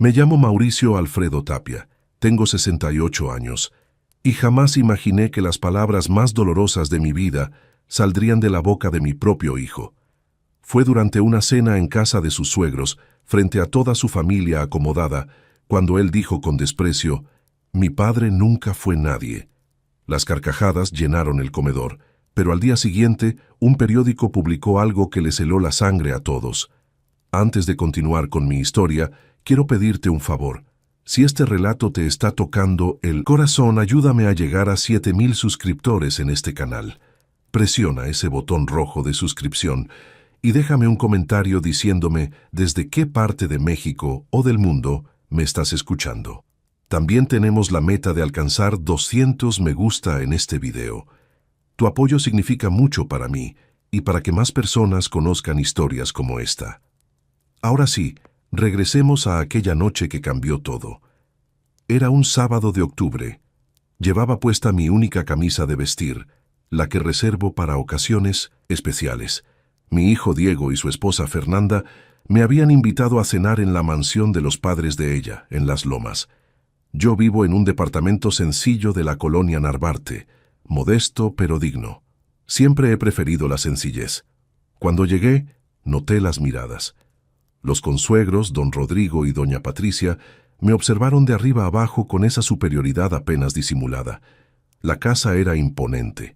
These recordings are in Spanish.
Me llamo Mauricio Alfredo Tapia, tengo 68 años, y jamás imaginé que las palabras más dolorosas de mi vida saldrían de la boca de mi propio hijo. Fue durante una cena en casa de sus suegros, frente a toda su familia acomodada, cuando él dijo con desprecio: «Mi padre nunca fue nadie». Las carcajadas llenaron el comedor, pero al día siguiente un periódico publicó algo que les heló la sangre a todos. Antes de continuar con mi historia, quiero pedirte un favor. Si este relato te está tocando el corazón, ayúdame a llegar a 7,000 suscriptores en este canal. Presiona ese botón rojo de suscripción y déjame un comentario diciéndome desde qué parte de México o del mundo me estás escuchando. También tenemos la meta de alcanzar 200 me gusta en este video. Tu apoyo significa mucho para mí y para que más personas conozcan historias como esta. Ahora sí, regresemos a aquella noche que cambió todo. Era un sábado de octubre. Llevaba puesta mi única camisa de vestir, la que reservo para ocasiones especiales. Mi hijo Diego y su esposa Fernanda me habían invitado a cenar en la mansión de los padres de ella, en Las Lomas. Yo vivo en un departamento sencillo de la colonia Narvarte, modesto pero digno. Siempre he preferido la sencillez. Cuando llegué, noté las miradas. Los consuegros, don Rodrigo y doña Patricia, me observaron de arriba abajo con esa superioridad apenas disimulada. La casa era imponente.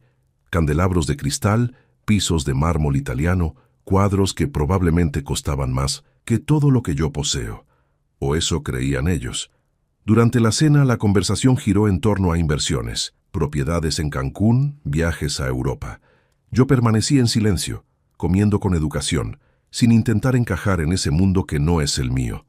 Candelabros de cristal, pisos de mármol italiano, cuadros que probablemente costaban más que todo lo que yo poseo. O eso creían ellos. Durante la cena, la conversación giró en torno a inversiones, propiedades en Cancún, viajes a Europa. Yo permanecí en silencio, comiendo con educación, sin intentar encajar en ese mundo que no es el mío.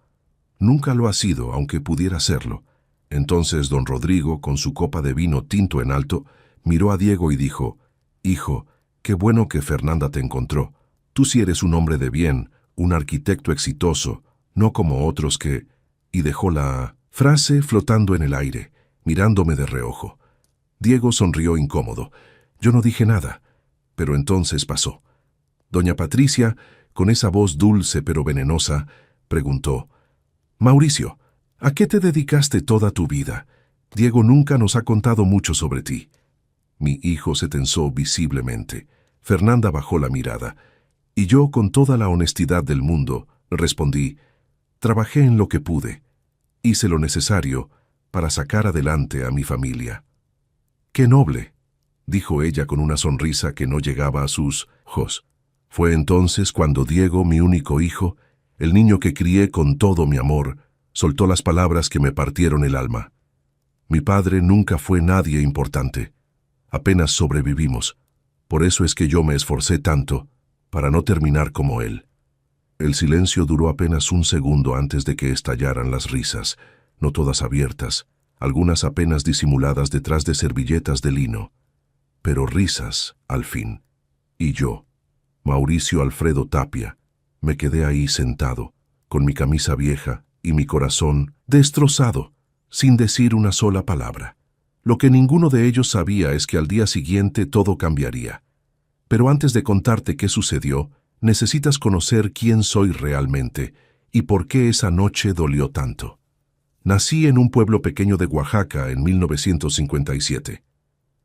Nunca lo ha sido, aunque pudiera serlo. Entonces don Rodrigo, con su copa de vino tinto en alto, miró a Diego y dijo: «Hijo, qué bueno que Fernanda te encontró. Tú sí eres un hombre de bien, un arquitecto exitoso, no como otros que...» Y dejó la frase flotando en el aire, mirándome de reojo. Diego sonrió incómodo. Yo no dije nada, pero entonces pasó. Doña Patricia, con esa voz dulce pero venenosa, preguntó: «Mauricio, ¿a qué te dedicaste toda tu vida? Diego nunca nos ha contado mucho sobre ti». Mi hijo se tensó visiblemente. Fernanda bajó la mirada, y yo, con toda la honestidad del mundo, respondí: «Trabajé en lo que pude. Hice lo necesario para sacar adelante a mi familia». «¡Qué noble!», dijo ella con una sonrisa que no llegaba a sus ojos. Fue entonces cuando Diego, mi único hijo, el niño que crié con todo mi amor, soltó las palabras que me partieron el alma. «Mi padre nunca fue nadie importante. Apenas sobrevivimos. Por eso es que yo me esforcé tanto, para no terminar como él». El silencio duró apenas un segundo antes de que estallaran las risas, no todas abiertas, algunas apenas disimuladas detrás de servilletas de lino. Pero risas, al fin. Y yo, Mauricio Alfredo Tapia, me quedé ahí sentado, con mi camisa vieja y mi corazón destrozado, sin decir una sola palabra. Lo que ninguno de ellos sabía es que al día siguiente todo cambiaría. Pero antes de contarte qué sucedió, necesitas conocer quién soy realmente y por qué esa noche dolió tanto. Nací en un pueblo pequeño de Oaxaca en 1957.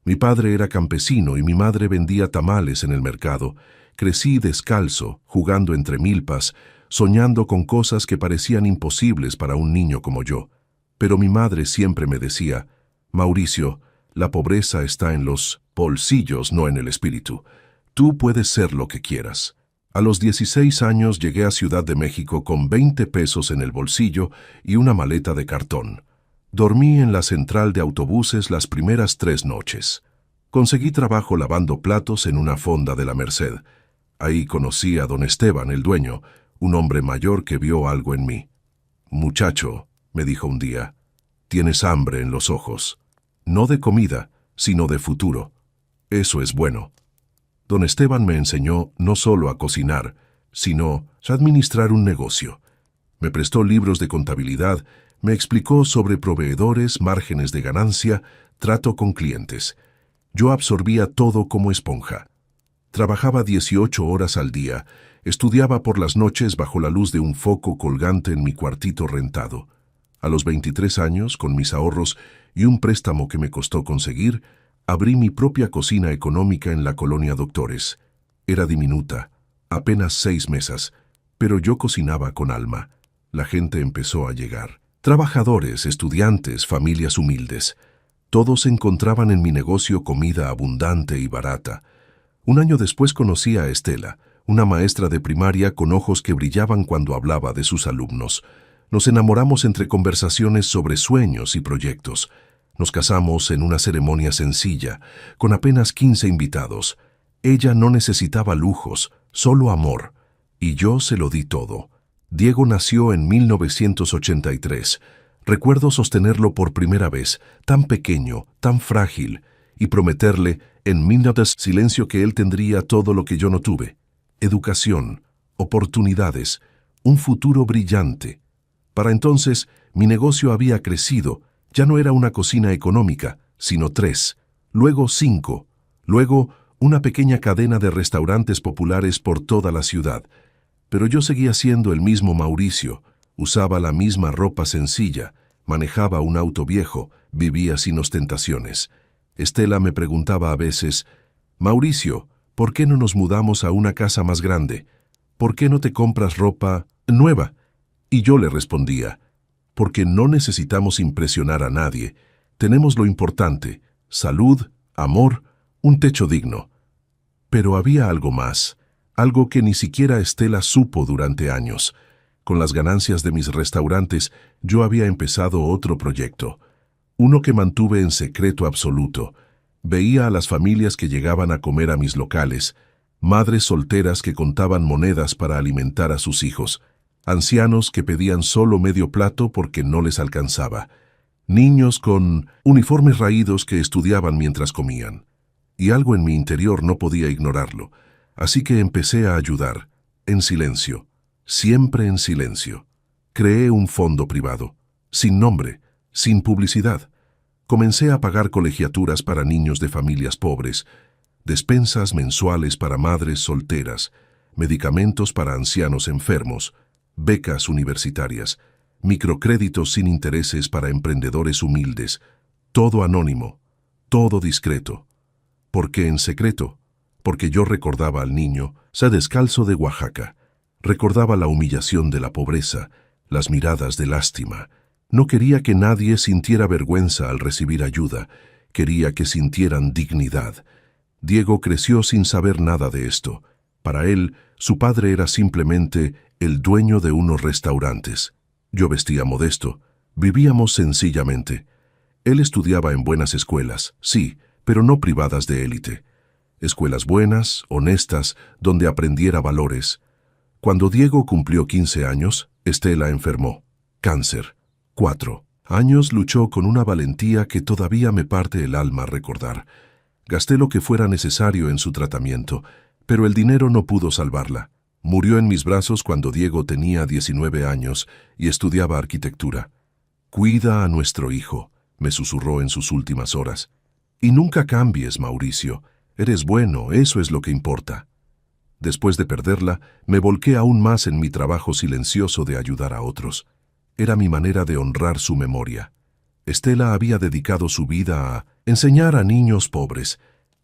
Mi padre era campesino y mi madre vendía tamales en el mercado. Crecí descalzo, jugando entre milpas, soñando con cosas que parecían imposibles para un niño como yo. Pero mi madre siempre me decía: «Mauricio, la pobreza está en los bolsillos, no en el espíritu. Tú puedes ser lo que quieras». A los 16 años llegué a Ciudad de México con 20 pesos en el bolsillo y una maleta de cartón. Dormí en la central de autobuses las primeras 3 noches. Conseguí trabajo lavando platos en una fonda de la Merced. Ahí conocí a don Esteban, el dueño, un hombre mayor que vio algo en mí. «Muchacho», me dijo un día, «tienes hambre en los ojos. No de comida, sino de futuro. Eso es bueno». Don Esteban me enseñó no solo a cocinar, sino a administrar un negocio. Me prestó libros de contabilidad, me explicó sobre proveedores, márgenes de ganancia, trato con clientes. Yo absorbía todo como esponja. Trabajaba 18 horas al día, estudiaba por las noches bajo la luz de un foco colgante en mi cuartito rentado. A los 23 años, con mis ahorros y un préstamo que me costó conseguir, abrí mi propia cocina económica en la colonia Doctores. Era diminuta, apenas 6 mesas, pero yo cocinaba con alma. La gente empezó a llegar. Trabajadores, estudiantes, familias humildes. Todos encontraban en mi negocio comida abundante y barata. Un año después conocí a Estela, una maestra de primaria con ojos que brillaban cuando hablaba de sus alumnos. Nos enamoramos entre conversaciones sobre sueños y proyectos. Nos casamos en una ceremonia sencilla, con apenas 15 invitados. Ella no necesitaba lujos, solo amor, y yo se lo di todo. Diego nació en 1983. Recuerdo sostenerlo por primera vez, tan pequeño, tan frágil, y prometerle, en minutos de silencio, que él tendría todo lo que yo no tuve: educación, oportunidades, un futuro brillante. Para entonces, mi negocio había crecido. Ya no era una cocina económica, sino 3, luego 5, luego una pequeña cadena de restaurantes populares por toda la ciudad. Pero yo seguía siendo el mismo Mauricio, usaba la misma ropa sencilla, manejaba un auto viejo, vivía sin ostentaciones. Estela me preguntaba a veces: «Mauricio, ¿por qué no nos mudamos a una casa más grande? ¿Por qué no te compras ropa nueva?». Y yo le respondía: «Porque no necesitamos impresionar a nadie. Tenemos lo importante: salud, amor, un techo digno». Pero había algo más, algo que ni siquiera Estela supo durante años. Con las ganancias de mis restaurantes, yo había empezado otro proyecto, uno que mantuve en secreto absoluto. Veía a las familias que llegaban a comer a mis locales, madres solteras que contaban monedas para alimentar a sus hijos, ancianos que pedían solo medio plato porque no les alcanzaba, niños con uniformes raídos que estudiaban mientras comían. Y algo en mi interior no podía ignorarlo, así que empecé a ayudar, en silencio, siempre en silencio. Creé un fondo privado, sin nombre, sin publicidad. Comencé a pagar colegiaturas para niños de familias pobres, despensas mensuales para madres solteras, medicamentos para ancianos enfermos, becas universitarias, microcréditos sin intereses para emprendedores humildes, todo anónimo, todo discreto. ¿Por qué en secreto? Porque yo recordaba al niño, descalzo de Oaxaca. Recordaba la humillación de la pobreza, las miradas de lástima. No quería que nadie sintiera vergüenza al recibir ayuda. Quería que sintieran dignidad. Diego creció sin saber nada de esto. Para él, su padre era simplemente el dueño de unos restaurantes. Yo vestía modesto. Vivíamos sencillamente. Él estudiaba en buenas escuelas, sí, pero no privadas de élite. Escuelas buenas, honestas, donde aprendiera valores. Cuando Diego cumplió 15 años, Estela enfermó. Cáncer. 4 años luchó con una valentía que todavía me parte el alma recordar. Gasté lo que fuera necesario en su tratamiento, pero el dinero no pudo salvarla. Murió en mis brazos cuando Diego tenía 19 años y estudiaba arquitectura. «Cuida a nuestro hijo», me susurró en sus últimas horas. «Y nunca cambies, Mauricio. Eres bueno, eso es lo que importa». Después de perderla, me volqué aún más en mi trabajo silencioso de ayudar a otros. Era mi manera de honrar su memoria. Estela había dedicado su vida a enseñar a niños pobres.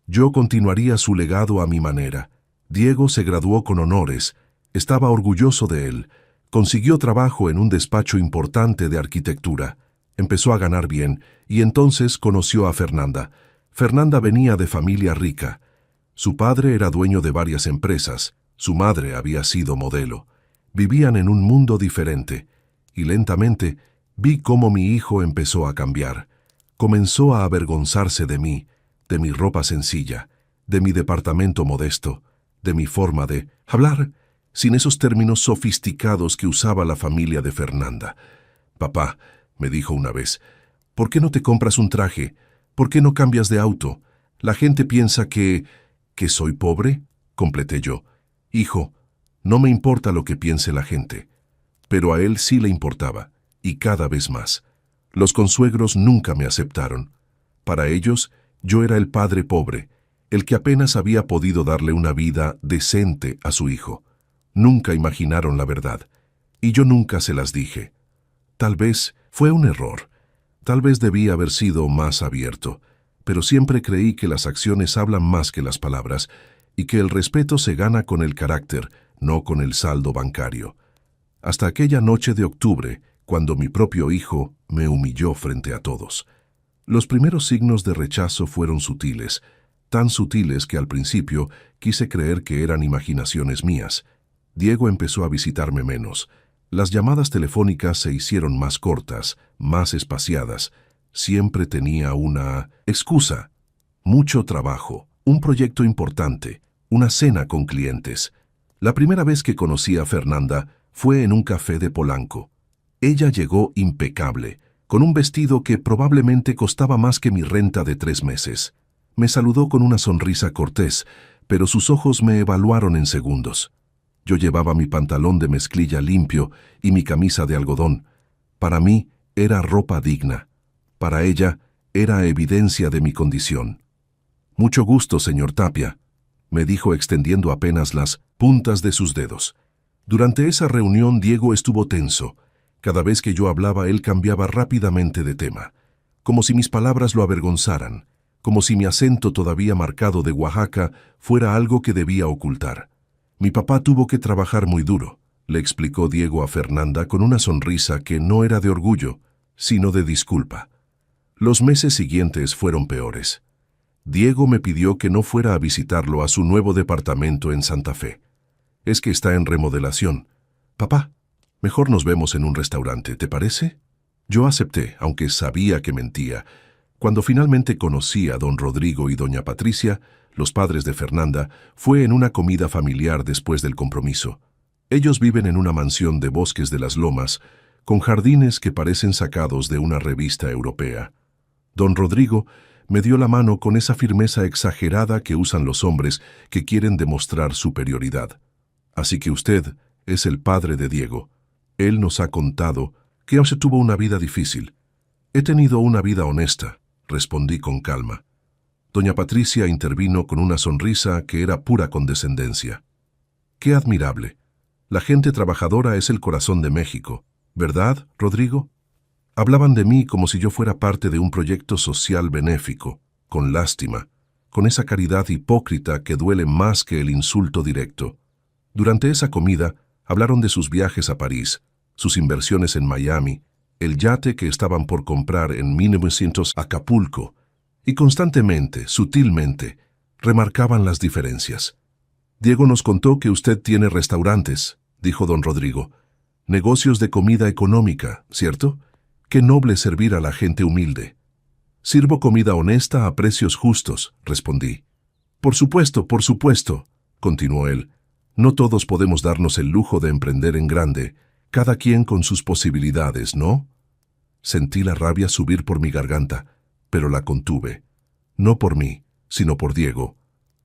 Yo continuaría su legado a mi manera. Diego se graduó con honores. Estaba orgulloso de él. Consiguió trabajo en un despacho importante de arquitectura. Empezó a ganar bien y entonces conoció a Fernanda. Fernanda venía de familia rica. Su padre era dueño de varias empresas. Su madre había sido modelo. Vivían en un mundo diferente. Y lentamente vi cómo mi hijo empezó a cambiar. Comenzó a avergonzarse de mí, de mi ropa sencilla, de mi departamento modesto, de mi forma de hablar, sin esos términos sofisticados que usaba la familia de Fernanda. «Papá», me dijo una vez, «¿por qué no te compras un traje? ¿Por qué no cambias de auto? La gente piensa que soy pobre», completé yo. «Hijo, no me importa lo que piense la gente». Pero a él sí le importaba, y cada vez más. Los consuegros nunca me aceptaron. Para ellos, yo era el padre pobre, el que apenas había podido darle una vida decente a su hijo. Nunca imaginaron la verdad, y yo nunca se las dije. Tal vez Fue un error. Tal vez debí haber sido más abierto, pero siempre creí que las acciones hablan más que las palabras y que el respeto se gana con el carácter, no con el saldo bancario. Hasta aquella noche de octubre, cuando mi propio hijo me humilló frente a todos. Los primeros signos de rechazo fueron sutiles, tan sutiles que al principio quise creer que eran imaginaciones mías. Diego empezó a visitarme menos. Las llamadas telefónicas se hicieron más cortas, más espaciadas. Siempre tenía una excusa. Mucho trabajo, un proyecto importante, una cena con clientes. La primera vez que conocí a Fernanda fue en un café de Polanco. Ella llegó impecable, con un vestido que probablemente costaba más que mi renta de 3 meses. Me saludó con una sonrisa cortés, pero sus ojos me evaluaron en segundos. Yo llevaba mi pantalón de mezclilla limpio y mi camisa de algodón. Para mí era ropa digna. Para ella era evidencia de mi condición. «Mucho gusto, señor Tapia», me dijo extendiendo apenas las puntas de sus dedos. Durante esa reunión Diego estuvo tenso. Cada vez que yo hablaba él cambiaba rápidamente de tema, como si mis palabras lo avergonzaran, como si mi acento todavía marcado de Oaxaca fuera algo que debía ocultar. «Mi papá tuvo que trabajar muy duro», le explicó Diego a Fernanda con una sonrisa que no era de orgullo, sino de disculpa. Los meses siguientes fueron peores. Diego me pidió que no fuera a visitarlo a su nuevo departamento en Santa Fe. «Es que está en remodelación. Papá, mejor nos vemos en un restaurante, ¿te parece?» Yo acepté, aunque sabía que mentía. Cuando finalmente conocí a don Rodrigo y doña Patricia, los padres de Fernanda, fue en una comida familiar después del compromiso. Ellos viven en una mansión de Bosques de las Lomas, con jardines que parecen sacados de una revista europea. Don Rodrigo me dio la mano con esa firmeza exagerada que usan los hombres que quieren demostrar superioridad. «Así que usted es el padre de Diego. Él nos ha contado que se tuvo una vida difícil». «He tenido una vida honesta», respondí con calma. Doña Patricia intervino con una sonrisa que era pura condescendencia. «Qué admirable. La gente trabajadora es el corazón de México, ¿verdad, Rodrigo?» Hablaban de mí como si yo fuera parte de un proyecto social benéfico, con lástima, con esa caridad hipócrita que duele más que el insulto directo. Durante esa comida hablaron de sus viajes a París, sus inversiones en Miami, el yate que estaban por comprar en 1900 Acapulco, y constantemente, sutilmente, remarcaban las diferencias. «Diego nos contó que usted tiene restaurantes», dijo don Rodrigo. «Negocios de comida económica, ¿cierto? Qué noble servir a la gente humilde». «Sirvo comida honesta a precios justos», respondí. Por supuesto», continuó él. «No todos podemos darnos el lujo de emprender en grande, cada quien con sus posibilidades, ¿no?» Sentí la rabia subir por mi garganta, pero la contuve. No por mí, sino por Diego.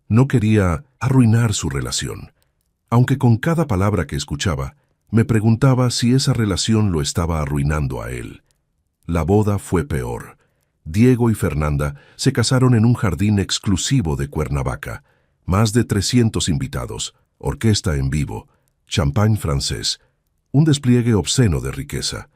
No quería arruinar su relación. Aunque con cada palabra que escuchaba, me preguntaba si esa relación lo estaba arruinando a él. La boda fue peor. Diego y Fernanda se casaron en un jardín exclusivo de Cuernavaca. Más de 300 invitados, orquesta en vivo, champán francés, un despliegue obsceno de riqueza.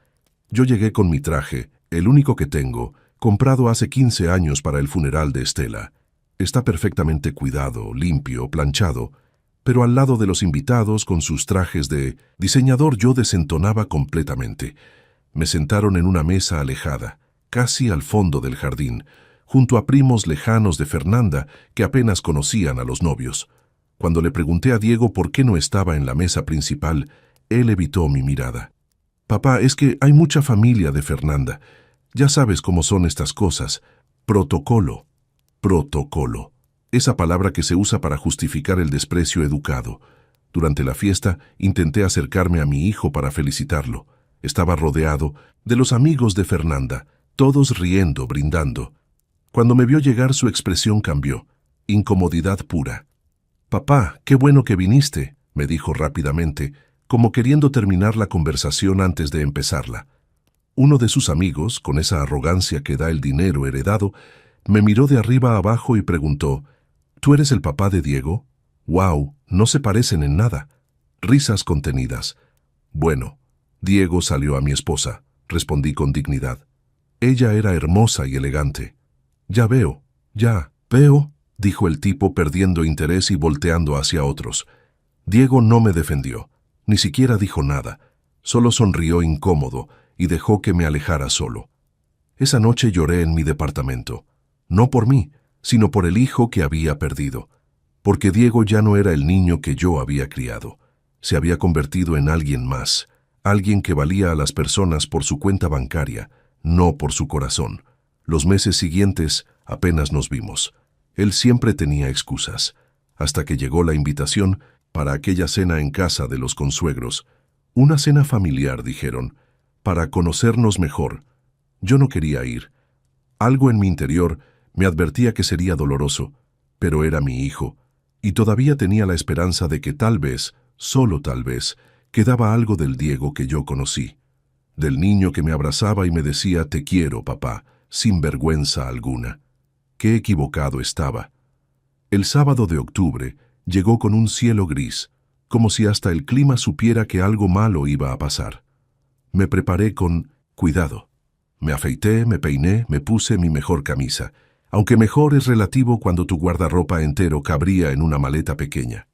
Yo llegué con mi traje, el único que tengo, comprado hace 15 años para el funeral de Estela. Está perfectamente cuidado, limpio, planchado, pero al lado de los invitados con sus trajes de diseñador yo desentonaba completamente. Me sentaron en una mesa alejada, casi al fondo del jardín, junto a primos lejanos de Fernanda que apenas conocían a los novios. Cuando le pregunté a Diego por qué no estaba en la mesa principal, él evitó mi mirada. «Papá, es que hay mucha familia de Fernanda. Ya sabes cómo son estas cosas. Protocolo. Protocolo. Esa palabra que se usa para justificar el desprecio educado. Durante la fiesta intenté acercarme a mi hijo para felicitarlo. Estaba rodeado de los amigos de Fernanda, todos riendo, brindando. Cuando me vio llegar su expresión cambió. Incomodidad pura. «Papá, qué bueno que viniste», me dijo rápidamente, como queriendo terminar la conversación antes de empezarla. Uno de sus amigos, con esa arrogancia que da el dinero heredado, me miró de arriba a abajo y preguntó: «¿Tú eres el papá de Diego?» «Wow, no se parecen en nada». Risas contenidas. Bueno, Diego salió a mi esposa. respondí con dignidad. Ella era hermosa y elegante. Ya veo, dijo el tipo perdiendo interés y volteando hacia otros. Diego no me defendió, ni siquiera dijo nada, solo sonrió incómodo y dejó que me alejara solo. Esa noche lloré en mi departamento, no por mí, sino por el hijo que había perdido, porque Diego ya no era el niño que yo había criado. Se había convertido en alguien más, alguien que valía a las personas por su cuenta bancaria, no por su corazón. Los meses siguientes apenas nos vimos. Él siempre tenía excusas, hasta que llegó la invitación para aquella cena en casa de los consuegros. Una cena familiar, dijeron, para conocernos mejor. Yo no quería ir. Algo en mi interior me advertía que sería doloroso, pero era mi hijo, y todavía tenía la esperanza de que tal vez, solo tal vez, quedaba algo del Diego que yo conocí, del niño que me abrazaba y me decía «Te quiero, papá», sin vergüenza alguna. Qué equivocado estaba. El sábado de octubre llegó con un cielo gris, como si hasta el clima supiera que algo malo iba a pasar. Me preparé con cuidado. Me afeité, me peiné, me puse mi mejor camisa, aunque mejor es relativo cuando tu guardarropa entero cabría en una maleta pequeña.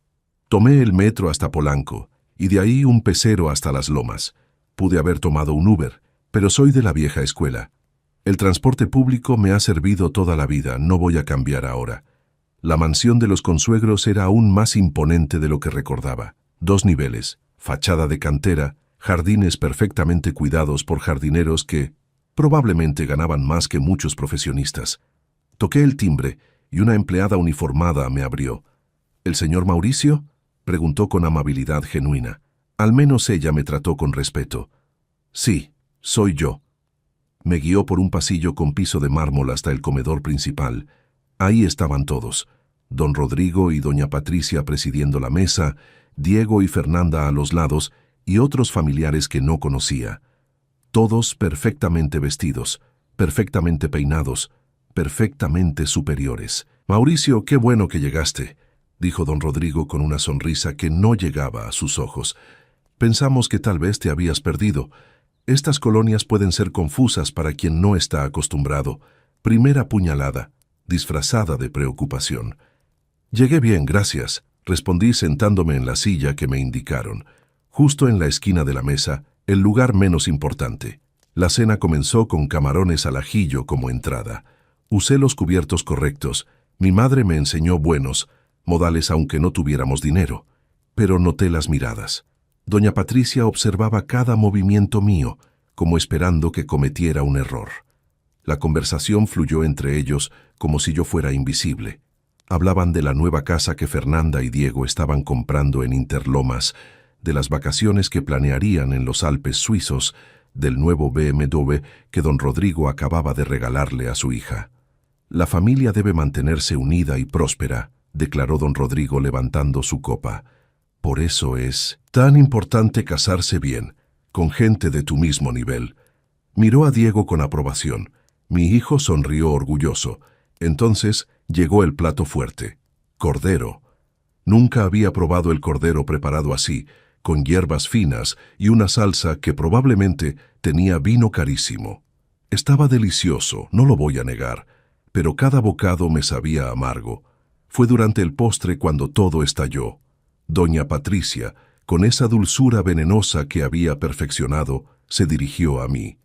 Tomé el metro hasta Polanco, y de ahí un pecero hasta Las Lomas. Pude haber tomado un Uber, pero soy de la vieja escuela. El transporte público me ha servido toda la vida, no voy a cambiar ahora. La mansión de los consuegros era aún más imponente de lo que recordaba. 2 niveles, fachada de cantera, jardines perfectamente cuidados por jardineros que probablemente ganaban más que muchos profesionistas. Toqué el timbre y una empleada uniformada me abrió. ¿El señor Mauricio?, preguntó con amabilidad genuina. Al menos ella me trató con respeto. Sí, soy yo. Me guió por un pasillo con piso de mármol hasta el comedor principal. Ahí estaban todos, don Rodrigo y doña Patricia presidiendo la mesa, Diego y Fernanda a los lados y otros familiares que no conocía. Todos perfectamente vestidos, perfectamente peinados, perfectamente superiores. «Mauricio, qué bueno que llegaste», dijo don Rodrigo con una sonrisa que no llegaba a sus ojos. «Pensamos que tal vez te habías perdido. Estas colonias pueden ser confusas para quien no está acostumbrado. Primera puñalada, disfrazada de preocupación». «Llegué bien, gracias», respondí sentándome en la silla que me indicaron, justo en la esquina de la mesa, el lugar menos importante. La cena comenzó con camarones al ajillo como entrada. Usé los cubiertos correctos. Mi madre me enseñó buenos modales aunque no tuviéramos dinero, pero noté las miradas. Doña Patricia observaba cada movimiento mío, como esperando que cometiera un error. La conversación fluyó entre ellos como si yo fuera invisible. Hablaban de la nueva casa que Fernanda y Diego estaban comprando en Interlomas, de las vacaciones que planearían en los Alpes suizos, del nuevo BMW que don Rodrigo acababa de regalarle a su hija. «La familia debe mantenerse unida y próspera», declaró don Rodrigo levantando su copa. «Por eso es tan importante casarse bien, con gente de tu mismo nivel». Miró a Diego con aprobación. Mi hijo sonrió orgulloso. Entonces llegó el plato fuerte. Cordero. Nunca había probado el cordero preparado así, con hierbas finas y una salsa que probablemente tenía vino carísimo. Estaba delicioso, no lo voy a negar, pero cada bocado me sabía amargo. Fue durante el postre cuando todo estalló. Doña Patricia, con esa dulzura venenosa que había perfeccionado, se dirigió a mí.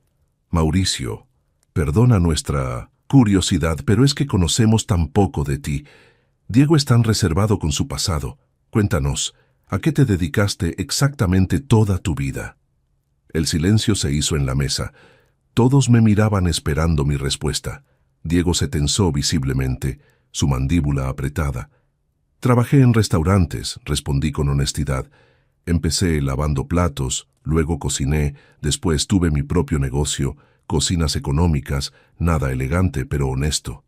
«Mauricio, perdona nuestra curiosidad, pero es que conocemos tan poco de ti. Diego es tan reservado con su pasado. Cuéntanos, ¿a qué te dedicaste exactamente toda tu vida?» El silencio se hizo en la mesa. Todos me miraban esperando mi respuesta. Diego se tensó visiblemente, su mandíbula apretada. «Trabajé en restaurantes», respondí con honestidad. «Empecé lavando platos, luego cociné, después tuve mi propio negocio, cocinas económicas, nada elegante pero honesto».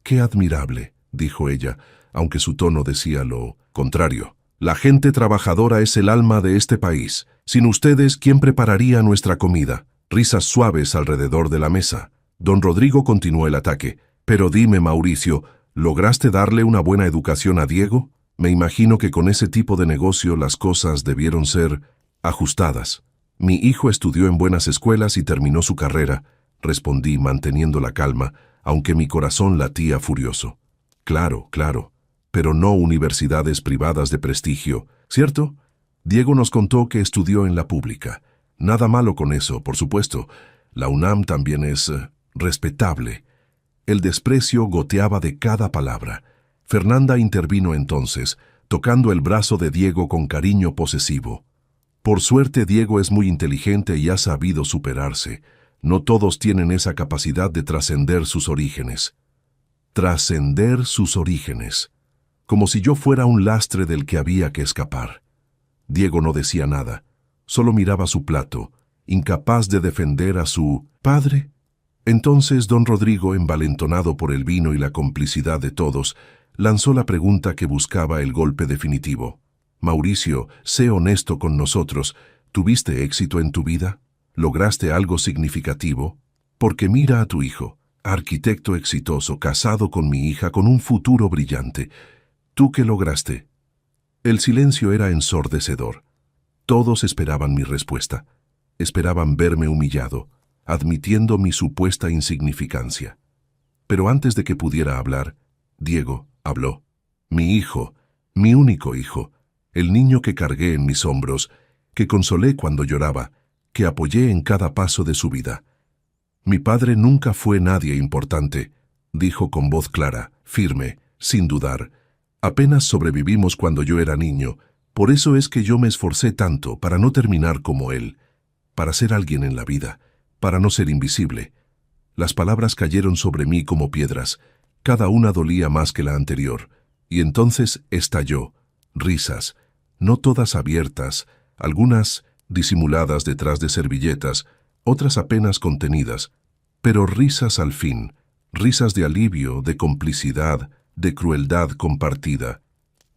«Qué admirable», dijo ella, aunque su tono decía lo contrario. «La gente trabajadora es el alma de este país. Sin ustedes, ¿quién prepararía nuestra comida?» Risas suaves alrededor de la mesa. Don Rodrigo continuó el ataque. «Pero dime, Mauricio, ¿lograste darle una buena educación a Diego? Me imagino que con ese tipo de negocio las cosas debieron ser ajustadas». Mi hijo estudió en buenas escuelas y terminó su carrera, respondí manteniendo la calma, aunque mi corazón latía furioso. Claro, claro, pero no universidades privadas de prestigio, ¿cierto? Diego nos contó que estudió en la pública. Nada malo con eso, por supuesto. La UNAM también es respetable. El desprecio goteaba de cada palabra. Fernanda intervino entonces, tocando el brazo de Diego con cariño posesivo. Por suerte, Diego es muy inteligente y ha sabido superarse. No todos tienen esa capacidad de trascender sus orígenes. Trascender sus orígenes. Como si yo fuera un lastre del que había que escapar. Diego no decía nada, solo miraba su plato, incapaz de defender a su padre. Entonces don Rodrigo, envalentonado por el vino y la complicidad de todos, lanzó la pregunta que buscaba el golpe definitivo. Mauricio, sé honesto con nosotros, ¿tuviste éxito en tu vida? ¿Lograste algo significativo? Porque mira a tu hijo, arquitecto exitoso, casado con mi hija, con un futuro brillante. ¿Tú qué lograste? El silencio era ensordecedor. Todos esperaban mi respuesta. Esperaban verme humillado, admitiendo mi supuesta insignificancia. Pero antes de que pudiera hablar, Diego habló. Mi hijo, mi único hijo, el niño que cargué en mis hombros, que consolé cuando lloraba, que apoyé en cada paso de su vida. Mi padre nunca fue nadie importante, dijo con voz clara, firme, sin dudar. Apenas sobrevivimos cuando yo era niño, por eso es que yo me esforcé tanto para no terminar como él, para ser alguien en la vida, para no ser invisible. Las palabras cayeron sobre mí como piedras, cada una dolía más que la anterior, y entonces estalló, risas, no todas abiertas, algunas disimuladas detrás de servilletas, otras apenas contenidas, pero risas al fin, risas de alivio, de complicidad, de crueldad compartida.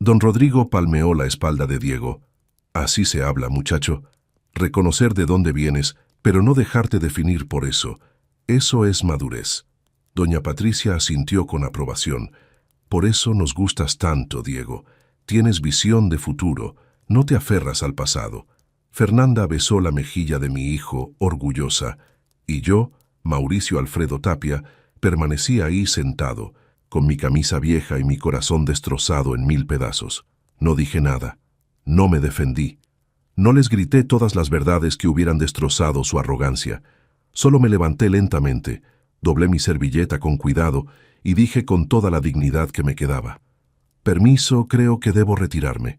Don Rodrigo palmeó la espalda de Diego. Así se habla, muchacho. Reconocer de dónde vienes, pero no dejarte definir por eso. Eso es madurez. Doña Patricia asintió con aprobación. Por eso nos gustas tanto, Diego. Tienes visión de futuro, no te aferras al pasado. Fernanda besó la mejilla de mi hijo, orgullosa, y yo, Mauricio Alfredo Tapia, permanecí ahí sentado, con mi camisa vieja y mi corazón destrozado en 1000 pedazos. No dije nada. No me defendí. No les grité todas las verdades que hubieran destrozado su arrogancia. Solo me levanté lentamente, doblé mi servilleta con cuidado y dije con toda la dignidad que me quedaba. «Permiso, creo que debo retirarme».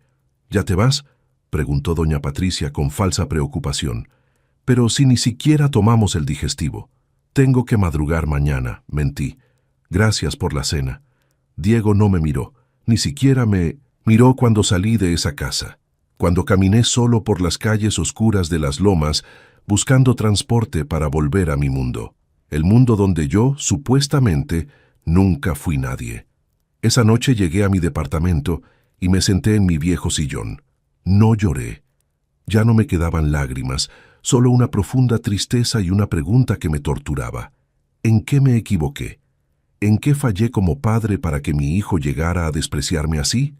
«¿Ya te vas?», preguntó doña Patricia con falsa preocupación. «Pero si ni siquiera tomamos el digestivo». «Tengo que madrugar mañana», mentí. «Gracias por la cena». Diego no me miró, ni siquiera me miró cuando salí de esa casa, cuando caminé solo por las calles oscuras de las lomas, buscando transporte para volver a mi mundo, el mundo donde yo, supuestamente, nunca fui nadie. Esa noche llegué a mi departamento y me senté en mi viejo sillón. No lloré. Ya no me quedaban lágrimas, solo una profunda tristeza y una pregunta que me torturaba. ¿En qué me equivoqué? ¿En qué fallé como padre para que mi hijo llegara a despreciarme así?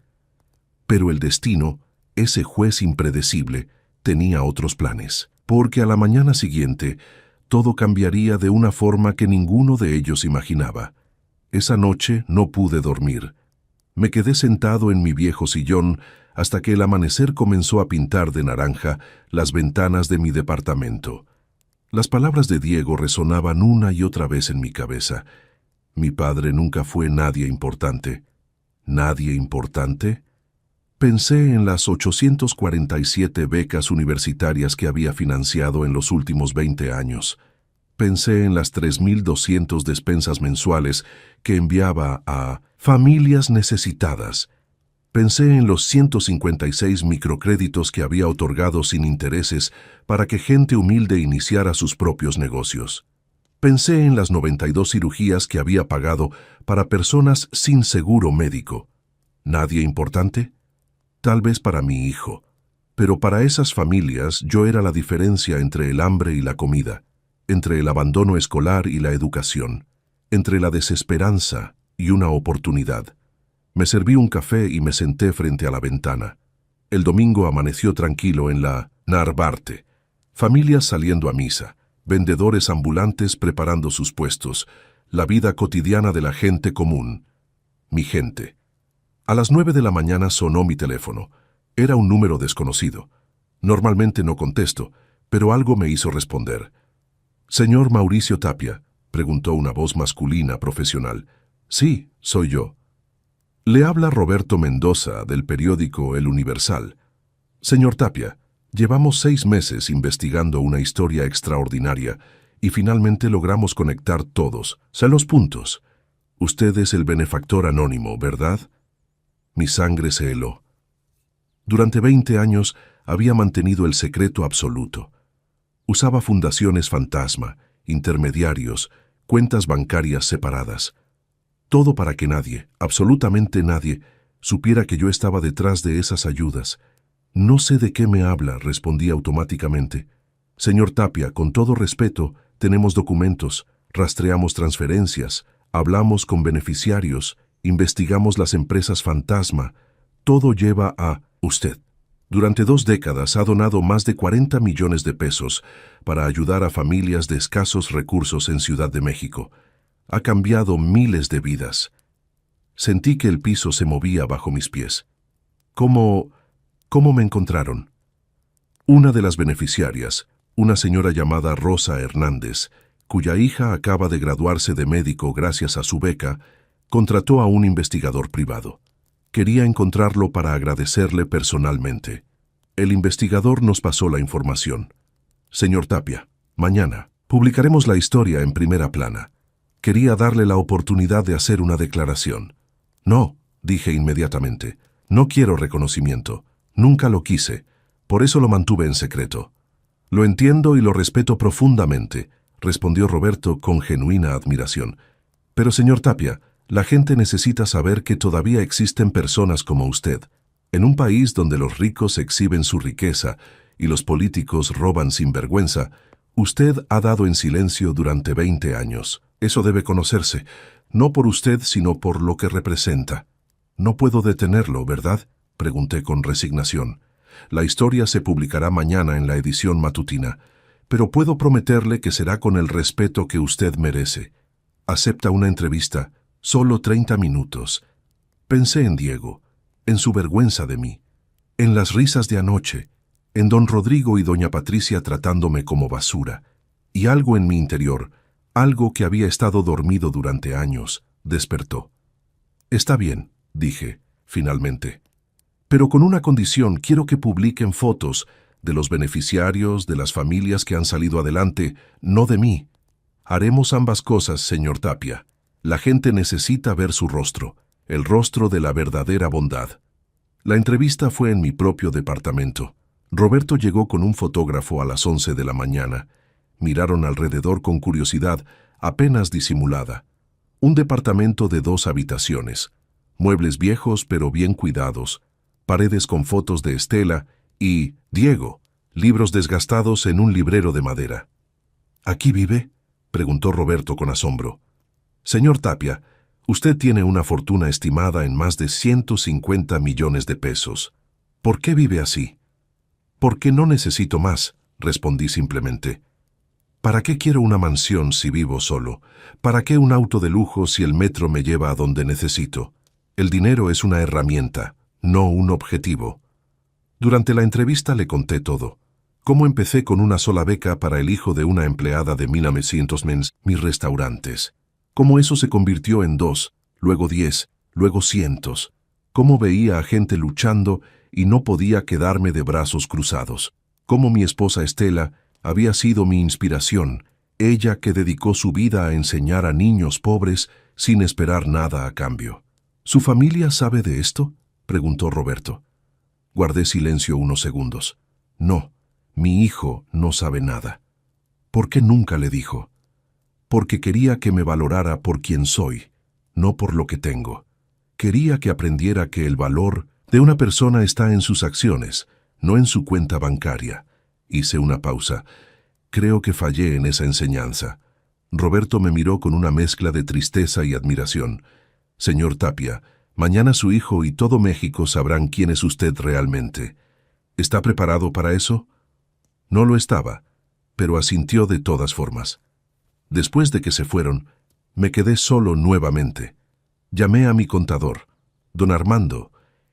Pero el destino, ese juez impredecible, tenía otros planes, porque a la mañana siguiente todo cambiaría de una forma que ninguno de ellos imaginaba. Esa noche no pude dormir. Me quedé sentado en mi viejo sillón hasta que el amanecer comenzó a pintar de naranja las ventanas de mi departamento. Las palabras de Diego resonaban una y otra vez en mi cabeza. Mi padre nunca fue nadie importante. ¿Nadie importante? Pensé en las 847 becas universitarias que había financiado en los últimos 20 años. Pensé en las 3.200 despensas mensuales que enviaba a familias necesitadas. Pensé en los 156 microcréditos que había otorgado sin intereses para que gente humilde iniciara sus propios negocios. Pensé en las 92 cirugías que había pagado para personas sin seguro médico. ¿Nadie importante? Tal vez para mi hijo, pero para esas familias yo era la diferencia entre el hambre y la comida, entre el abandono escolar y la educación, entre la desesperanza y una oportunidad. Me serví un café y me senté frente a la ventana. El domingo amaneció tranquilo en la Narvarte. Familias saliendo a misa, vendedores ambulantes preparando sus puestos, la vida cotidiana de la gente común. Mi gente. A las 9 de la mañana sonó mi teléfono. Era un número desconocido. Normalmente no contesto, pero algo me hizo responder. «Señor Mauricio Tapia», preguntó una voz masculina profesional. «Sí, soy yo». Le habla Roberto Mendoza, del periódico El Universal. «Señor Tapia, llevamos 6 meses investigando una historia extraordinaria y finalmente logramos conectar todos, los puntos. Usted es el benefactor anónimo, ¿verdad?» Mi sangre se heló. Durante 20 años había mantenido el secreto absoluto. Usaba fundaciones fantasma, intermediarios, cuentas bancarias separadas. Todo para que nadie, absolutamente nadie, supiera que yo estaba detrás de esas ayudas. «No sé de qué me habla», respondí automáticamente. «Señor Tapia, con todo respeto, tenemos documentos, rastreamos transferencias, hablamos con beneficiarios, investigamos las empresas fantasma. Todo lleva a usted. Durante 2 décadas ha donado más de 40 millones de pesos para ayudar a familias de escasos recursos en Ciudad de México. Ha cambiado miles de vidas». Sentí que el piso se movía bajo mis pies. ¿Cómo me encontraron? Una de las beneficiarias, una señora llamada Rosa Hernández, cuya hija acaba de graduarse de médico gracias a su beca, contrató a un investigador privado. Quería encontrarlo para agradecerle personalmente. El investigador nos pasó la información. «Señor Tapia, mañana publicaremos la historia en primera plana. Quería darle la oportunidad de hacer una declaración». «No», dije inmediatamente, «no quiero reconocimiento. Nunca lo quise. Por eso lo mantuve en secreto». «Lo entiendo y lo respeto profundamente», respondió Roberto con genuina admiración. «Pero, señor Tapia, la gente necesita saber que todavía existen personas como usted. En un país donde los ricos exhiben su riqueza y los políticos roban sin vergüenza, usted ha dado en silencio durante 20 años. Eso debe conocerse, no por usted, sino por lo que representa». «No puedo detenerlo, ¿verdad?», pregunté con resignación. «La historia se publicará mañana en la edición matutina, pero puedo prometerle que será con el respeto que usted merece. Acepta una entrevista, solo 30 minutos». Pensé en Diego, en su vergüenza de mí, en las risas de anoche, en don Rodrigo y doña Patricia tratándome como basura, y algo en mi interior, algo que había estado dormido durante años, despertó. «Está bien», dije, finalmente. «Pero con una condición: quiero que publiquen fotos de los beneficiarios, de las familias que han salido adelante, no de mí. Haremos ambas cosas, señor Tapia. La gente necesita ver su rostro, el rostro de la verdadera bondad». La entrevista fue en mi propio departamento. Roberto llegó con un fotógrafo a las 11 de la mañana. Miraron alrededor con curiosidad, apenas disimulada. Un departamento de 2 habitaciones, muebles viejos pero bien cuidados, paredes con fotos de Estela y Diego, libros desgastados en un librero de madera. «¿Aquí vive?», preguntó Roberto con asombro. «Señor Tapia, usted tiene una fortuna estimada en más de 150 millones de pesos. ¿Por qué vive así?». «Porque no necesito más», respondí simplemente. «¿Para qué quiero una mansión si vivo solo? ¿Para qué un auto de lujo si el metro me lleva a donde necesito? El dinero es una herramienta, no un objetivo». Durante la entrevista le conté todo. Cómo empecé con una sola beca para el hijo de una empleada de 1900 mis restaurantes. Cómo eso se convirtió en 2, luego 10, luego cientos. Cómo veía a gente luchando y no podía quedarme de brazos cruzados. Cómo mi esposa Estela había sido mi inspiración, ella que dedicó su vida a enseñar a niños pobres sin esperar nada a cambio. «¿Su familia sabe de esto?», preguntó Roberto. Guardé silencio unos segundos. «No, mi hijo no sabe nada». «¿Por qué nunca le dijo?». «Porque quería que me valorara por quien soy, no por lo que tengo. Quería que aprendiera que el valor de una persona está en sus acciones, no en su cuenta bancaria». Hice una pausa. Creo que fallé en esa enseñanza. Roberto me miró con una mezcla de tristeza y admiración. «Señor Tapia, mañana su hijo y todo México sabrán quién es usted realmente. ¿Está preparado para eso?». No lo estaba, pero asintió de todas formas. Después de que se fueron, me quedé solo nuevamente. Llamé a mi contador, don Armando,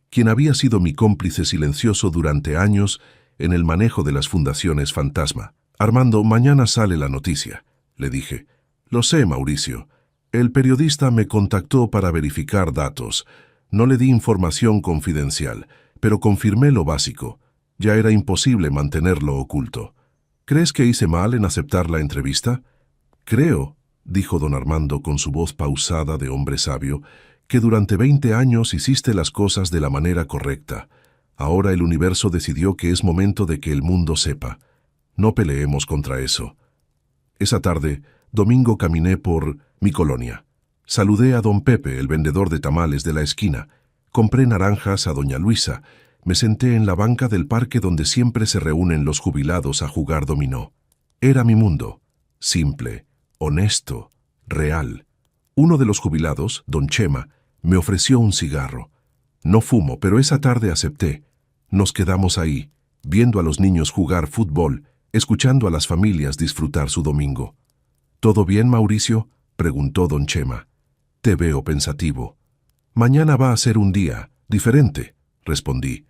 quien había sido mi cómplice silencioso durante años en el manejo de las fundaciones fantasma. Armando, mañana sale la noticia, le dije. Lo sé, Mauricio. El periodista me contactó para verificar datos. No le di información confidencial, pero confirmé lo básico. Ya era imposible mantenerlo oculto. ¿Crees que hice mal en aceptar la entrevista? Creo, dijo don Armando con su voz pausada de hombre sabio, que durante 20 años hiciste las cosas de la manera correcta. Ahora el universo decidió que es momento de que el mundo sepa. No peleemos contra eso. Esa tarde, domingo, caminé por mi colonia. Saludé a don Pepe, el vendedor de tamales de la esquina. Compré naranjas a doña Luisa. Me senté en la banca del parque donde siempre se reúnen los jubilados a jugar dominó. Era mi mundo. Simple, honesto, real. Uno de los jubilados, don Chema, me ofreció un cigarro. No fumo, pero esa tarde acepté. Nos quedamos ahí, viendo a los niños jugar fútbol, escuchando a las familias disfrutar su domingo. ¿Todo bien, Mauricio?, preguntó don Chema. Te veo pensativo. Mañana va a ser un día diferente, respondí.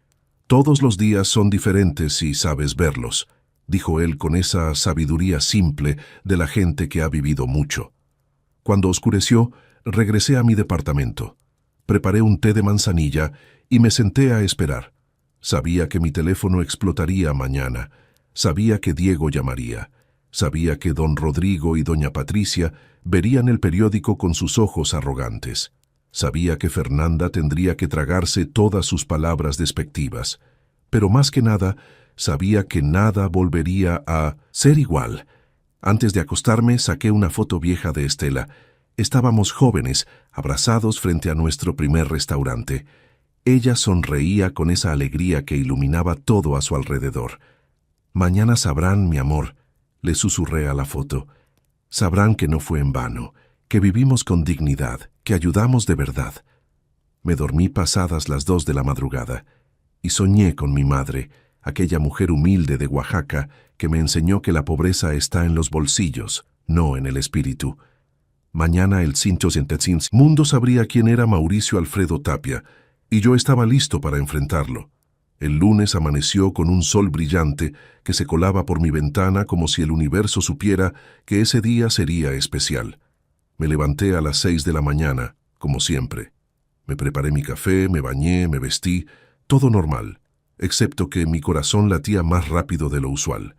Todos los días son diferentes si sabes verlos, dijo él con esa sabiduría simple de la gente que ha vivido mucho. Cuando oscureció, regresé a mi departamento. Preparé un té de manzanilla y me senté a esperar. Sabía que mi teléfono explotaría mañana. Sabía que Diego llamaría. Sabía que don Rodrigo y doña Patricia verían el periódico con sus ojos arrogantes. Sabía que Fernanda tendría que tragarse todas sus palabras despectivas. Pero más que nada, sabía que nada volvería a ser igual. Antes de acostarme, saqué una foto vieja de Estela. Estábamos jóvenes, abrazados frente a nuestro primer restaurante. Ella sonreía con esa alegría que iluminaba todo a su alrededor. Mañana sabrán, mi amor, le susurré a la foto. Sabrán que no fue en vano, que vivimos con dignidad, que ayudamos de verdad. Me dormí pasadas las 2 de la madrugada y soñé con mi madre, aquella mujer humilde de Oaxaca que me enseñó que la pobreza está en los bolsillos, no en el espíritu. Mañana el mundo sabría quién era Mauricio Alfredo Tapia, y yo estaba listo para enfrentarlo. El lunes amaneció con un sol brillante que se colaba por mi ventana como si el universo supiera que ese día sería especial. Me levanté a las 6 de la mañana, como siempre. Me preparé mi café, me bañé, me vestí, todo normal, excepto que mi corazón latía más rápido de lo usual.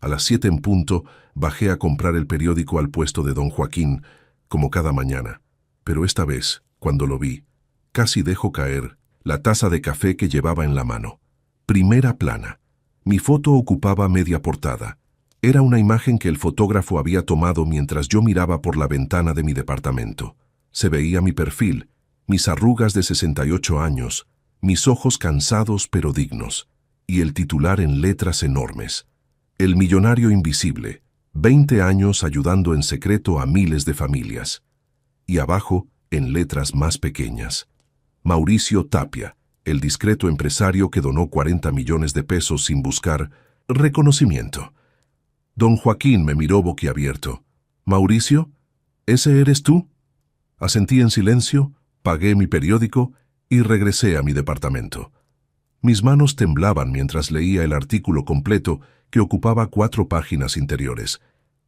A las 7 en punto bajé a comprar el periódico al puesto de don Joaquín, como cada mañana. Pero esta vez, cuando lo vi, casi dejo caer la taza de café que llevaba en la mano. Primera plana. Mi foto ocupaba media portada. Era una imagen que el fotógrafo había tomado mientras yo miraba por la ventana de mi departamento. Se veía mi perfil, mis arrugas de 68 años, mis ojos cansados pero dignos, y el titular en letras enormes. El millonario invisible, 20 años ayudando en secreto a miles de familias. Y abajo, en letras más pequeñas, Mauricio Tapia, el discreto empresario que donó 40 millones de pesos sin buscar reconocimiento. Don Joaquín me miró boquiabierto. «¿Mauricio? ¿Ese eres tú?» Asentí en silencio, pagué mi periódico y regresé a mi departamento. Mis manos temblaban mientras leía el artículo completo que ocupaba 4 páginas interiores.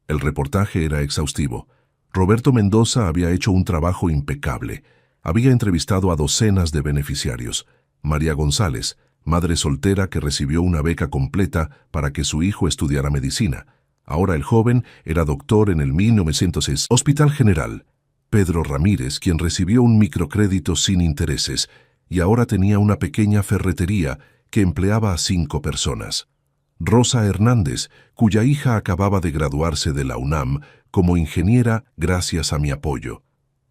El reportaje era exhaustivo. Roberto Mendoza había hecho un trabajo impecable. Había entrevistado a docenas de beneficiarios. María González, madre soltera que recibió una beca completa para que su hijo estudiara medicina. Ahora el joven era doctor en el 1906 Hospital General. Pedro Ramírez, quien recibió un microcrédito sin intereses, y ahora tenía una pequeña ferretería que empleaba a 5 personas. Rosa Hernández, cuya hija acababa de graduarse de la UNAM como ingeniera gracias a mi apoyo.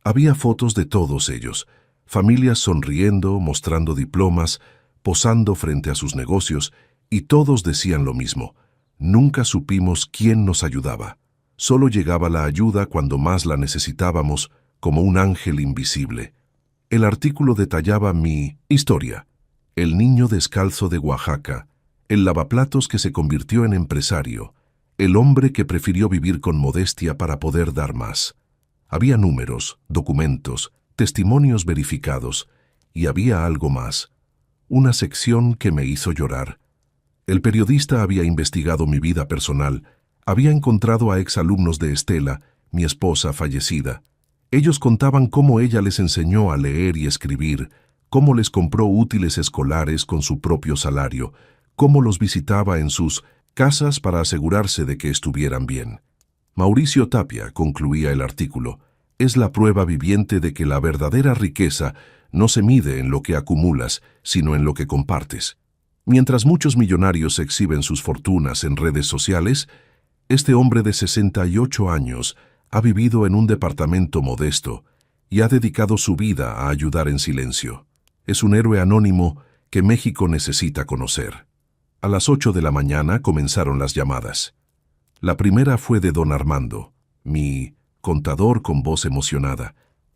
Había fotos de todos ellos, familias sonriendo, mostrando diplomas, posando frente a sus negocios, y todos decían lo mismo. Nunca supimos quién nos ayudaba. Solo llegaba la ayuda cuando más la necesitábamos, como un ángel invisible. El artículo detallaba mi historia. El niño descalzo de Oaxaca, el lavaplatos que se convirtió en empresario, el hombre que prefirió vivir con modestia para poder dar más. Había números, documentos, testimonios verificados, y había algo más, una sección que me hizo llorar. El periodista había investigado mi vida personal, había encontrado a exalumnos de Estela, mi esposa fallecida. Ellos contaban cómo ella les enseñó a leer y escribir, cómo les compró útiles escolares con su propio salario, cómo los visitaba en sus casas para asegurarse de que estuvieran bien. Mauricio Tapia, concluía el artículo, es la prueba viviente de que la verdadera riqueza no se mide en lo que acumulas, sino en lo que compartes. Mientras muchos millonarios exhiben sus fortunas en redes sociales, este hombre de 68 años ha vivido en un departamento modesto y ha dedicado su vida a ayudar en silencio. Es un héroe anónimo que México necesita conocer. A las 8 de la mañana comenzaron las llamadas. La primera fue de don Armando, mi contador con voz emocionada.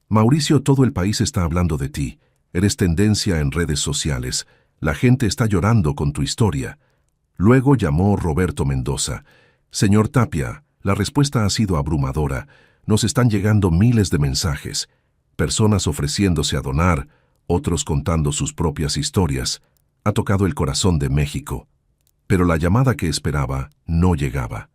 Mauricio, todo el país está hablando de ti. Eres tendencia en redes sociales. La gente está llorando con tu historia. Luego llamó Roberto Mendoza. Señor Tapia, la respuesta ha sido abrumadora. Nos están llegando miles de mensajes. Personas ofreciéndose a donar, otros contando sus propias historias. Ha tocado el corazón de México. Pero la llamada que esperaba no llegaba.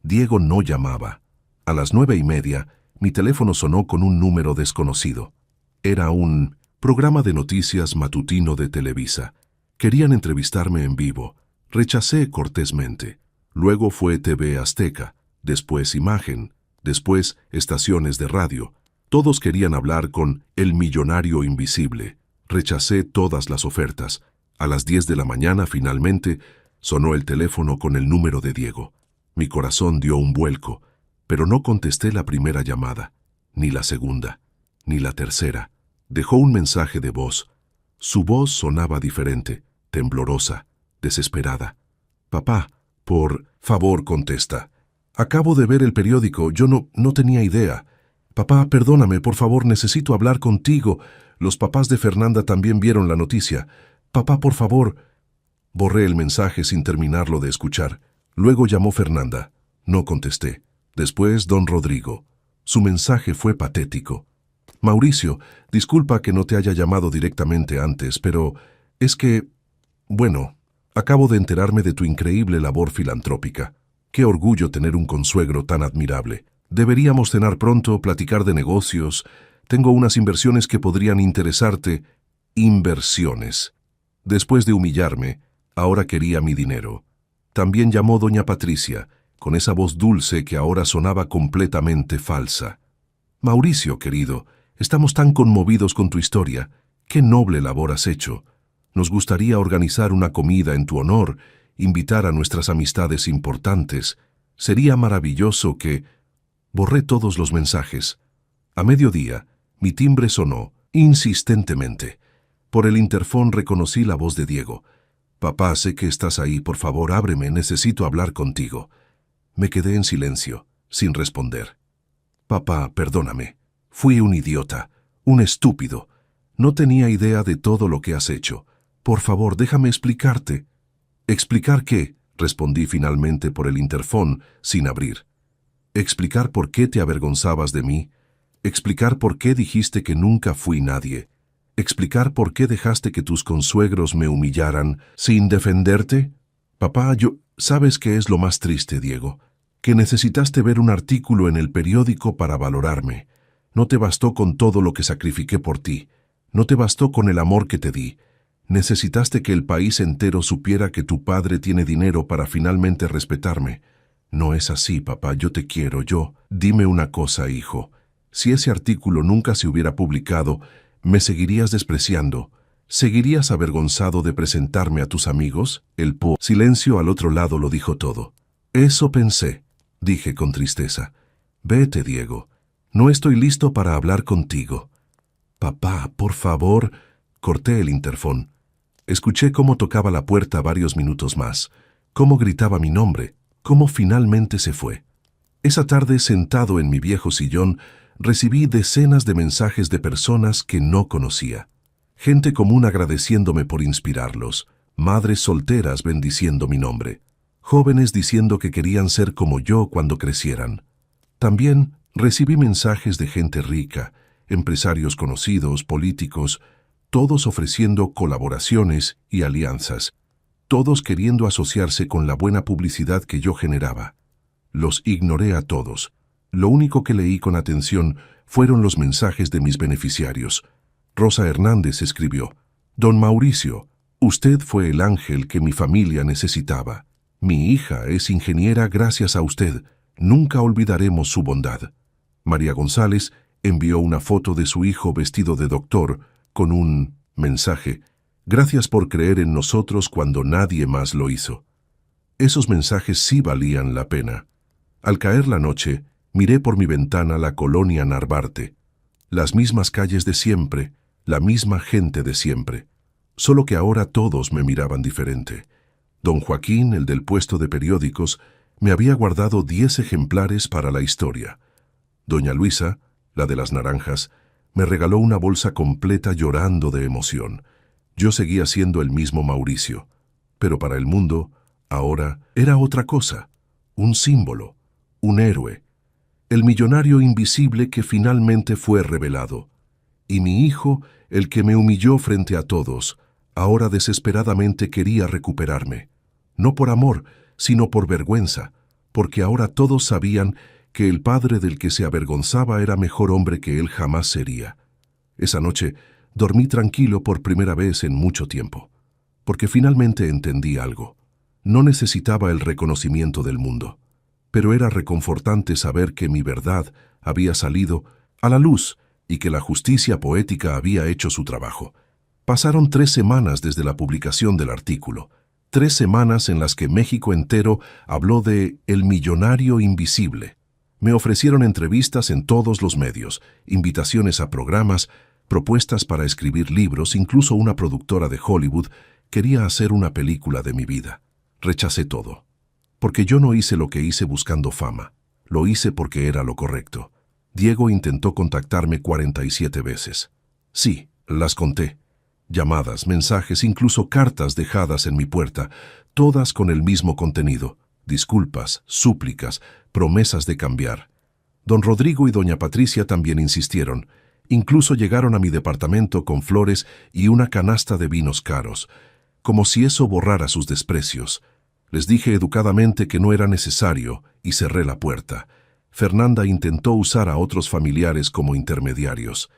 Diego no llamaba. A las 9:30, mi teléfono sonó con un número desconocido. Era un programa de noticias matutino de Televisa. Querían entrevistarme en vivo. Rechacé cortésmente. Luego fue TV Azteca, después Imagen, después estaciones de radio. Todos querían hablar con el millonario invisible. Rechacé todas las ofertas. A las 10 de la mañana, finalmente, sonó el teléfono con el número de Diego. Mi corazón dio un vuelco, pero no contesté la primera llamada, ni la segunda, ni la tercera. Dejó un mensaje de voz. Su voz sonaba diferente, temblorosa, desesperada. Papá, por favor, contesta. Acabo de ver el periódico, yo no tenía idea. Papá, perdóname, por favor, necesito hablar contigo. Los papás de Fernanda también vieron la noticia. Papá, por favor. Borré el mensaje sin terminarlo de escuchar. Luego llamó Fernanda. No contesté. Después don Rodrigo. Su mensaje fue patético. Mauricio, disculpa que no te haya llamado directamente antes, pero es que, bueno, acabo de enterarme de tu increíble labor filantrópica. Qué orgullo tener un consuegro tan admirable. Deberíamos cenar pronto, platicar de negocios. Tengo unas inversiones que podrían interesarte. Inversiones. Después de humillarme, ahora quería mi dinero. También llamó doña Patricia, con esa voz dulce que ahora sonaba completamente falsa. Mauricio, querido, estamos tan conmovidos con tu historia. Qué noble labor has hecho. Nos gustaría organizar una comida en tu honor, invitar a nuestras amistades importantes. Sería maravilloso que... Borré todos los mensajes. A mediodía, mi timbre sonó, insistentemente. Por el interfón reconocí la voz de Diego. Papá, sé que estás ahí, por favor, ábreme, necesito hablar contigo. Me quedé en silencio, sin responder. Papá, perdóname. Fui un idiota, un estúpido. No tenía idea de todo lo que has hecho. Por favor, déjame explicarte. ¿Explicar qué? Respondí finalmente por el interfón, sin abrir. Explicar por qué te avergonzabas de mí. Explicar por qué dijiste que nunca fui nadie. Explicar por qué dejaste que tus consuegros me humillaran sin defenderte. Papá, ¿sabes qué es lo más triste, Diego? Que necesitaste ver un artículo en el periódico para valorarme. No te bastó con todo lo que sacrifiqué por ti. No te bastó con el amor que te di. Necesitaste que el país entero supiera que tu padre tiene dinero para finalmente respetarme. No es así, papá, yo te quiero, Dime una cosa, hijo. Si ese artículo nunca se hubiera publicado, ¿me seguirías despreciando? ¿Seguirías avergonzado de presentarme a tus amigos? Silencio al otro lado lo dijo todo. Eso pensé, dije con tristeza. Vete, Diego. No estoy listo para hablar contigo. Papá, por favor. Corté el interfón. Escuché cómo tocaba la puerta varios minutos más, cómo gritaba mi nombre, cómo finalmente se fue. Esa tarde, sentado en mi viejo sillón, recibí decenas de mensajes de personas que no conocía. Gente común agradeciéndome por inspirarlos, madres solteras bendiciendo mi nombre, jóvenes diciendo que querían ser como yo cuando crecieran. También recibí mensajes de gente rica, empresarios conocidos, políticos, todos ofreciendo colaboraciones y alianzas, todos queriendo asociarse con la buena publicidad que yo generaba. Los ignoré a todos. Lo único que leí con atención fueron los mensajes de mis beneficiarios. Rosa Hernández escribió: «Don Mauricio, usted fue el ángel que mi familia necesitaba. Mi hija es ingeniera gracias a usted. Nunca olvidaremos su bondad». María González envió una foto de su hijo vestido de doctor con un mensaje: «Gracias por creer en nosotros cuando nadie más lo hizo». Esos mensajes sí valían la pena. Al caer la noche, miré por mi ventana la colonia Narvarte. Las mismas calles de siempre, la misma gente de siempre. Solo que ahora todos me miraban diferente. Don Joaquín, el del puesto de periódicos, me había guardado 10 ejemplares para la historia. Doña Luisa, la de las naranjas, me regaló una bolsa completa llorando de emoción. Yo seguía siendo el mismo Mauricio, pero para el mundo, ahora era otra cosa, un símbolo, un héroe, el millonario invisible que finalmente fue revelado. Y mi hijo, el que me humilló frente a todos, ahora desesperadamente quería recuperarme. No por amor, sino por vergüenza, porque ahora todos sabían que el padre del que se avergonzaba era mejor hombre que él jamás sería. Esa noche dormí tranquilo por primera vez en mucho tiempo, porque finalmente entendí algo. No necesitaba el reconocimiento del mundo, pero era reconfortante saber que mi verdad había salido a la luz y que la justicia poética había hecho su trabajo. Pasaron 3 semanas desde la publicación del artículo, 3 semanas en las que México entero habló de El millonario invisible. Me ofrecieron entrevistas en todos los medios, invitaciones a programas, propuestas para escribir libros, incluso una productora de Hollywood quería hacer una película de mi vida. Rechacé todo, porque yo no hice lo que hice buscando fama, lo hice porque era lo correcto. Diego intentó contactarme 47 veces. Sí, las conté. Llamadas, mensajes, incluso cartas dejadas en mi puerta, todas con el mismo contenido: disculpas, súplicas, promesas de cambiar. Don Rodrigo y doña Patricia también insistieron. Incluso llegaron a mi departamento con flores y una canasta de vinos caros, como si eso borrara sus desprecios. Les dije educadamente que no era necesario y cerré la puerta. Fernanda intentó usar a otros familiares como intermediarios.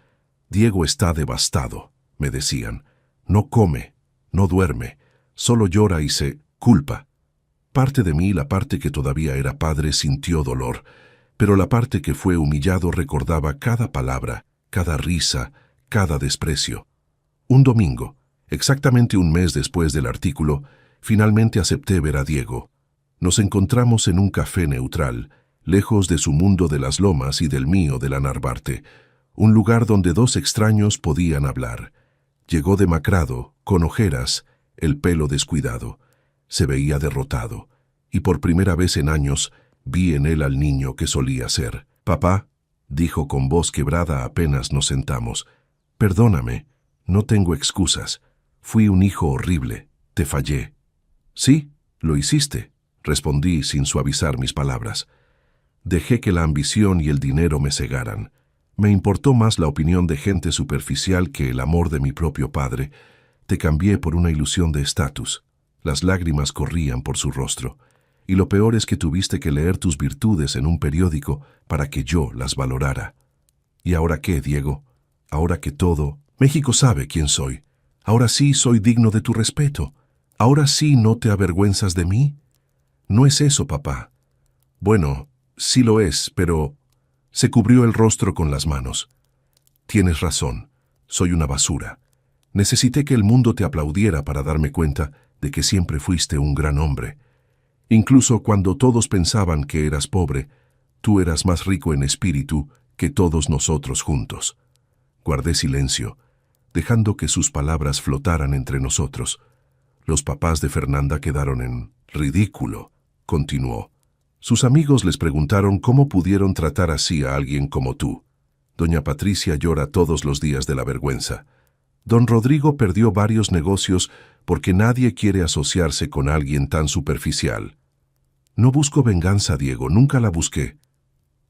«Diego está devastado», me decían. «No come, no duerme, solo llora y se culpa». Parte de mí, la parte que todavía era padre, sintió dolor, pero la parte que fue humillado recordaba cada palabra, cada risa, cada desprecio. Un domingo, exactamente un mes después del artículo, finalmente acepté ver a Diego. Nos encontramos en un café neutral, lejos de su mundo de las lomas y del mío de la Narvarte, un lugar donde 2 extraños podían hablar. Llegó demacrado, con ojeras, el pelo descuidado. Se veía derrotado, y por primera vez en años vi en él al niño que solía ser. «Papá», dijo con voz quebrada apenas nos sentamos, «perdóname, no tengo excusas. Fui un hijo horrible, te fallé». «Sí, lo hiciste», respondí sin suavizar mis palabras. Dejé que la ambición y el dinero me cegaran. Me importó más la opinión de gente superficial que el amor de mi propio padre. Te cambié por una ilusión de estatus. Las lágrimas corrían por su rostro. Y lo peor es que tuviste que leer tus virtudes en un periódico para que yo las valorara. ¿Y ahora qué, Diego? Ahora que todo... México sabe quién soy. Ahora sí soy digno de tu respeto. Ahora sí no te avergüenzas de mí. No es eso, papá. Bueno, sí lo es, pero... Se cubrió el rostro con las manos. Tienes razón. Soy una basura. Necesité que el mundo te aplaudiera para darme cuenta de que siempre fuiste un gran hombre. Incluso cuando todos pensaban que eras pobre, tú eras más rico en espíritu que todos nosotros juntos. Guardé silencio, dejando que sus palabras flotaran entre nosotros. Los papás de Fernanda quedaron en ridículo, continuó. Sus amigos les preguntaron cómo pudieron tratar así a alguien como tú. Doña Patricia llora todos los días de la vergüenza. Don Rodrigo perdió varios negocios porque nadie quiere asociarse con alguien tan superficial. No busco venganza, Diego, nunca la busqué.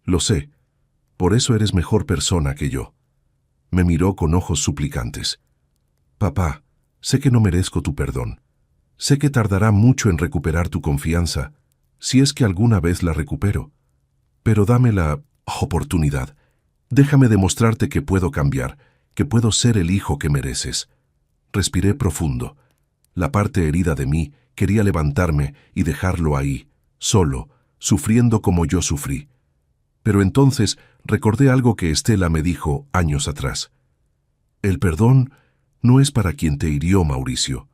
Lo sé, por eso eres mejor persona que yo. Me miró con ojos suplicantes. Papá, sé que no merezco tu perdón. Sé que tardará mucho en recuperar tu confianza, si es que alguna vez la recupero. Pero dame la oportunidad. Déjame demostrarte que puedo cambiar, que puedo ser el hijo que mereces. Respiré profundo. La parte herida de mí quería levantarme y dejarlo ahí, solo, sufriendo como yo sufrí. Pero entonces recordé algo que Estela me dijo años atrás. El perdón no es para quien te hirió, Mauricio.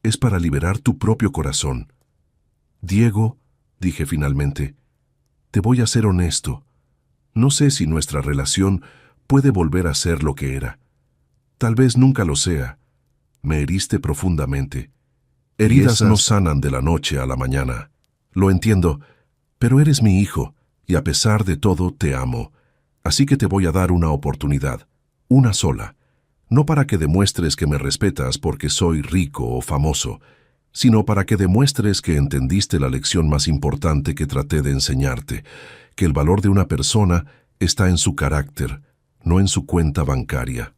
Es para liberar tu propio corazón. Diego, dije finalmente, te voy a ser honesto. No sé si nuestra relación puede volver a ser lo que era. Tal vez nunca lo sea. Me heriste profundamente. Heridas no sanan de la noche a la mañana. Lo entiendo, pero eres mi hijo, y a pesar de todo te amo. Así que te voy a dar una oportunidad, una sola. No para que demuestres que me respetas porque soy rico o famoso, sino para que demuestres que entendiste la lección más importante que traté de enseñarte, que el valor de una persona está en su carácter, no en su cuenta bancaria.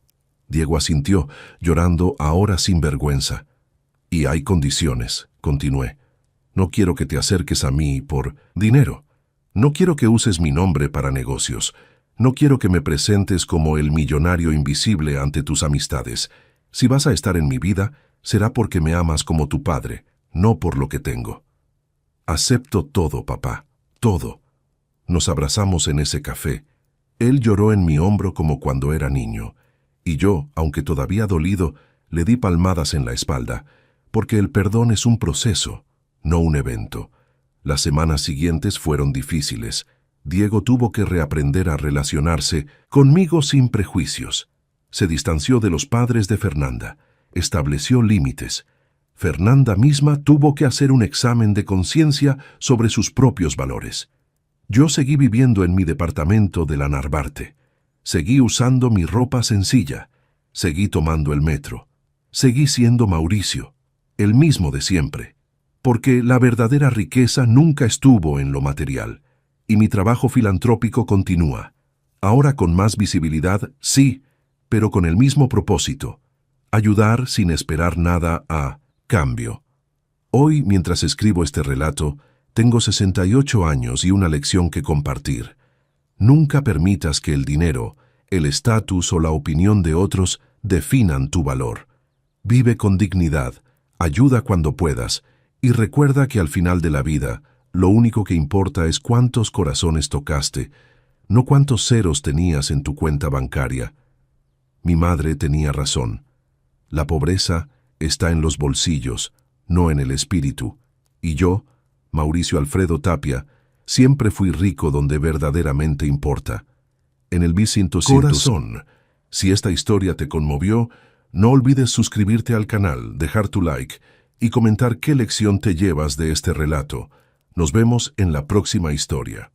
Diego asintió, llorando ahora sin vergüenza. Y hay condiciones, continué. No quiero que te acerques a mí por dinero. No quiero que uses mi nombre para negocios. No quiero que me presentes como el millonario invisible ante tus amistades. Si vas a estar en mi vida, será porque me amas como tu padre, no por lo que tengo. Acepto todo, papá, todo. Nos abrazamos en ese café. Él lloró en mi hombro como cuando era niño, y yo, aunque todavía dolido, le di palmadas en la espalda, porque el perdón es un proceso, no un evento. Las semanas siguientes fueron difíciles. Diego tuvo que reaprender a relacionarse conmigo sin prejuicios. Se distanció de los padres de Fernanda, estableció límites. Fernanda misma tuvo que hacer un examen de conciencia sobre sus propios valores. Yo seguí viviendo en mi departamento de la Narvarte. Seguí usando mi ropa sencilla. Seguí tomando el metro. Seguí siendo Mauricio, el mismo de siempre. Porque la verdadera riqueza nunca estuvo en lo material. Y mi trabajo filantrópico continúa. Ahora con más visibilidad, sí, pero con el mismo propósito. Ayudar sin esperar nada a cambio. Hoy, mientras escribo este relato, tengo 68 años y una lección que compartir. Nunca permitas que el dinero, el estatus o la opinión de otros definan tu valor. Vive con dignidad, ayuda cuando puedas, y recuerda que al final de la vida, lo único que importa es cuántos corazones tocaste, no cuántos ceros tenías en tu cuenta bancaria. Mi madre tenía razón. La pobreza está en los bolsillos, no en el espíritu. Y yo, Mauricio Alfredo Tapia, siempre fui rico donde verdaderamente importa. En el Corazón, si esta historia te conmovió, no olvides suscribirte al canal, dejar tu like y comentar qué lección te llevas de este relato. Nos vemos en la próxima historia.